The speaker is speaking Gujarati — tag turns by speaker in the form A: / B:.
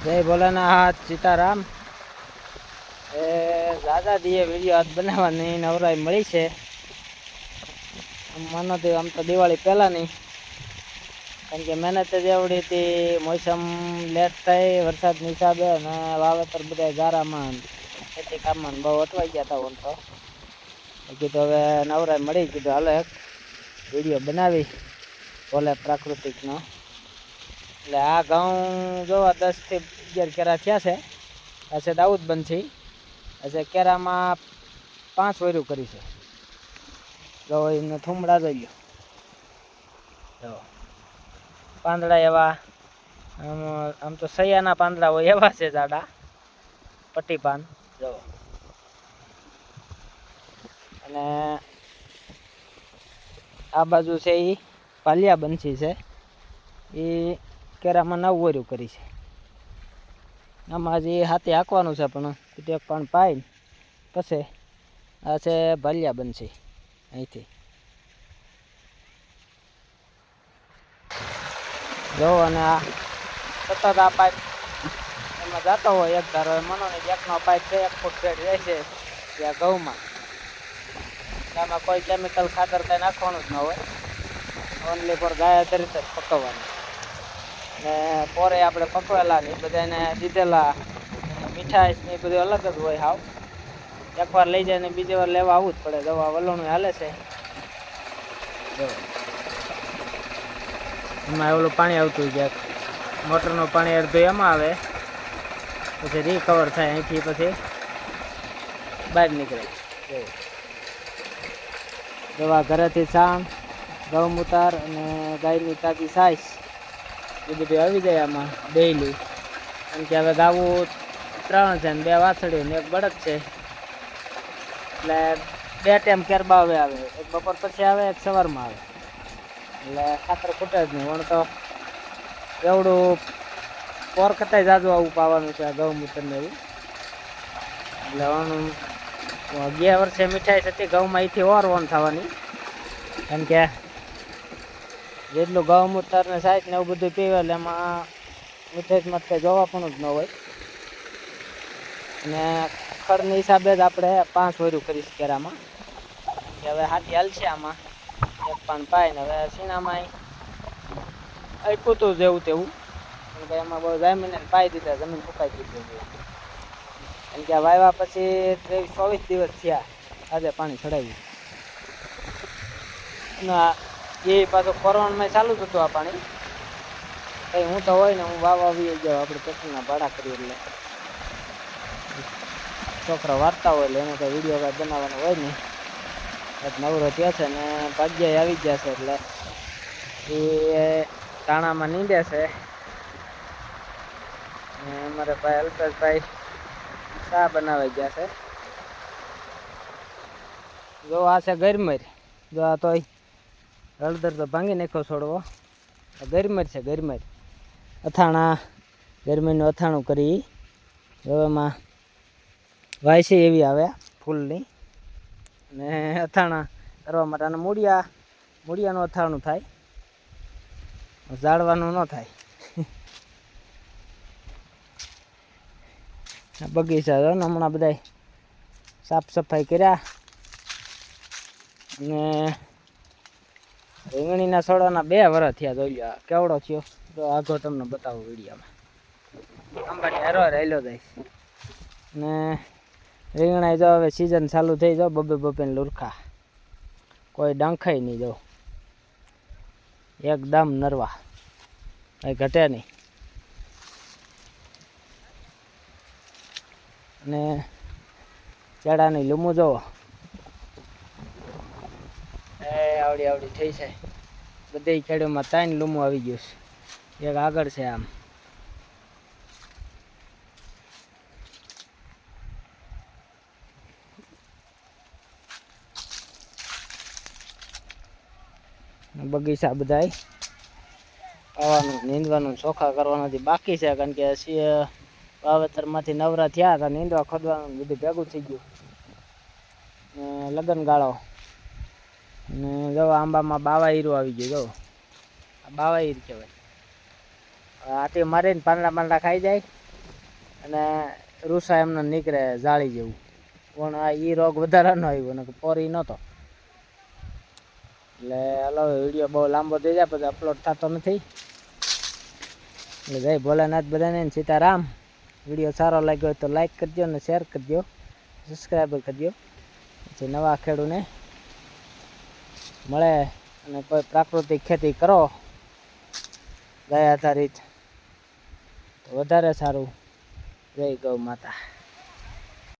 A: જય ભોલાનાથ સીતારામ। એ દાદા દીએ વિડીયો આજ બનાવવાની નવરાઈ મળી છે। માનો તો આમ તો દિવાળી પહેલાંની, કારણ કે મહેનત જ એવડી હતી। મોસમ લેટ થઈ વરસાદના હિસાબે અને વાવેતર બધા ગારામાં ખેતી કામમાં બહુ અટવાઈ ગયા હતા। ઓમ તો કીધું હવે નવરાઈ મળી, કીધું હાલો એક વિડીયો બનાવી ભોલે પ્રાકૃતિકનો। એટલે આ ઘઉં જોવા 10 થી 11 કેરા થયા છે। આ છે દાઉદ બંછી, આ કેરામાં 5 વયરું કરી છે। જો એને થુમડા જોઈ લો, પાંદડા એવા આમ તો સૈયાના પાંદડા હોય એવા છે જાડા પટ્ટી પાન જો। અને આ બાજુ છે એ પાલિયા બંછી છે, એ કેરામાં 9 વયરું કરી છે। આમાં હજી હાથી હાંકવાનું છે, પણ એક પણ પાય પછી આ છે ભાલિયા બંછી। અહીંથી જો, અને આ સતત આ પાઇપ એમાં જતો હોય એક ધારો, મનો ને એકનો પાઇપ છે 1 ફૂટ ફેટ જાય છે ત્યાં ઘઉંમાં। આમાં કોઈ કેમિકલ ખાતર કંઈ નાખવાનું જ ન હોય, ઓનલી ફોર ગાય તરીકે જ પકવવાનું। ને પોરે આપણે પકવેલા ને બધાને દીધેલા મીઠાઈ ને એ બધું અલગ જ હોય હાવ। એકવાર લઈ જાય ને બીજી વાર લેવા આવવું જ પડે। દવા વલણું હાલે છે જો, એમાં ઓલું પાણી આવતું હોય, મોટરનું પાણી અડધું એમાં આવે, પછી રિકવર થાય અહીંથી, પછી બહાર નીકળે। દવા ઘરેથી છાણ, ગૌમૂત્ર અને ગાયની તાજી સાઈઝ એ બધું આવી જાય આમાં ડેઈલી। કારણ કે હવે ગાવું 3 છે ને 2 વાછડી ને 1 બળદ છે, એટલે 2 ટાઈમ કેરબા હવે આવે, એક બપોર પછી આવે, એક સવારમાં આવે, એટલે ખાતર ખૂટે જ નહીં। વણ તો એવડું પોર કરતાંય જાજુ આવું પાવાનું છે આ ગૌમૂત્ર ને એવું। એટલે વણ ગયા વર્ષે મીઠાઈ થતી ઘઉંમાં, એથી ઓર વણ થવાની, કારણ કે જેટલું ગૌમૂત્ર ને સાઈઝ ને એવું બધું પીવે એટલે એમાં મીઠાઈમાં કંઈ જોવા પણ જ ન હોય। અને ખડની હિસાબે જ આપણે 5 વયરું કરીશ કેરામાં, કે હવે હાથી હાલશે આમાં એક પાન પાય ને। હવે સીણામાં આપ્યું હતું જેવું તેવું, કારણ કે એમાં બહુ જામીને પાઈ દીધા, જમીન ફૂંકાઈ દીધી। કારણ કે વાવ્યા પછી 23-24 દિવસ થયા, આજે પાણી ચડાવ્યું ના એ પાછું કોરોનામાં ચાલુ જ હતું આ પાણી। કંઈ હું તો હોય ને હું વાવ આવી જાઉં, આપણે પેટ્રોલના ભાડા કરીએ એટલે છોકરા વાર્તા હોય એટલે એને કંઈ વિડીયો કાંઈ બનાવવાનો હોય નહીં। એક નવરો થયા છે ને ભાગ્યાએ આવી ગયા છે, એટલે એ તાણામાં નીંદે છે ને અમારે ભાઈ અલ્પેશભાઈ ચા બનાવી ગયા છે। જો આ છે ગરમર, જો આ તો હળદર તો ભાંગી નાખ્યો છોડવો, ગરમર છે ગરમર, અથાણા ગરમીનું અથાણું કરી। જો એમાં વાયસી એવી આવે ફૂલની, ને અથાણા કરવા માટે અને મૂળિયાનું અથાણું થાય, ઝાડવાનું ન થાય। બગીચા જો ને હમણાં બધા સાફ સફાઈ કર્યા, અને રીંગણીના છોડવાના 2 વર્ષ થયા। જોઈ લો કેવડો થયો, તો આગળ તમને બતાવું વિડીયોમાં, આંબાની હારો રહેલો જાય। ને રીંગણા જો હવે સિઝન ચાલુ થઈ, જાઓ બબે ને લુરખા, કોઈ ડંખાય નહીં, જો એકદમ નરવા, કંઈ ઘટે નહીં। અને ચડાની લૂમું જોવો, આવડી થઈ છે બધી ખેડીમાં, 3 લૂમું આવી ગયું છે, એક આગળ છે આમ। બગીચા બધાય આવવાનું નીંદવાનું ચોખ્ખા કરવાના બાકી છે, કારણ કે વાવેતરમાંથી નવરા થયા હતા, નીંદવા ખોદવાનું બધું ભેગું થઈ ગયું ને લગન ગાળો। ને જો આંબામાં બાવા હીરું આવી ગયું, જો આ બાવા હીર કહેવાય। આટી મારીને પાંદડા ખાઈ જાય અને રૂસા એમને નીકળે જાળી જેવું, પણ આ એ રોગ વધારે ન આવ્યો ને પોરી નહોતો. એટલે હલો વિડીયો બહુ લાંબો થઈ જાય પછી અપલોડ થતો નથી. એટલે જય ભોલેનાથ બધાને, સીતારામ. વિડીયો સારો લાગ્યો હોય તો લાઈક કરજો અને શેર કરજો, સબસ્ક્રાઈબર કરજો. પછી નવા ખેડૂને મળે અને કોઈ પ્રાકૃતિક ખેતી કરો ગાય આધારિત તો વધારે સારું. જય ગૌ માતા.